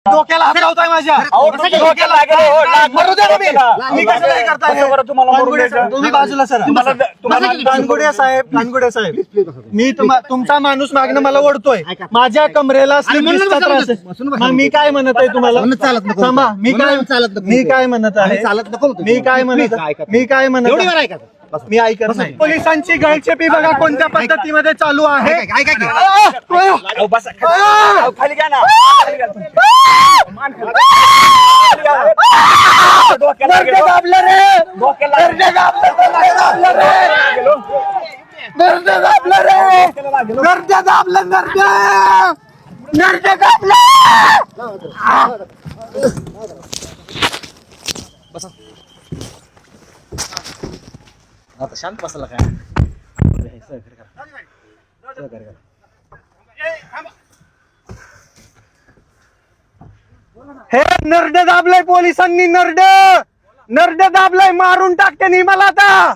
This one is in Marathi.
डोक्याला हात लावताय माझ्या डोक्याला मरू द्या तुम्ही. मी कसं काय करताय तुम्ही बाजूला सर. कानगुडे साहेब मी तुमचा माणूस मागणं मला ओढतोय. माझ्या कमरेला मग मी काय म्हणत आहे तुम्हाला थांबा. मी काय म्हणत आहे मी ऐकत नाही. पोलिसांची गळचेपी बघा कोणत्या पद्धतीमध्ये चालू आहे. खाली घ्या ना. आता शांत बसला काय. हे नरड दाबलंय पोलिसांनी. नरड दाबलंय. मारून टाकते मला आता.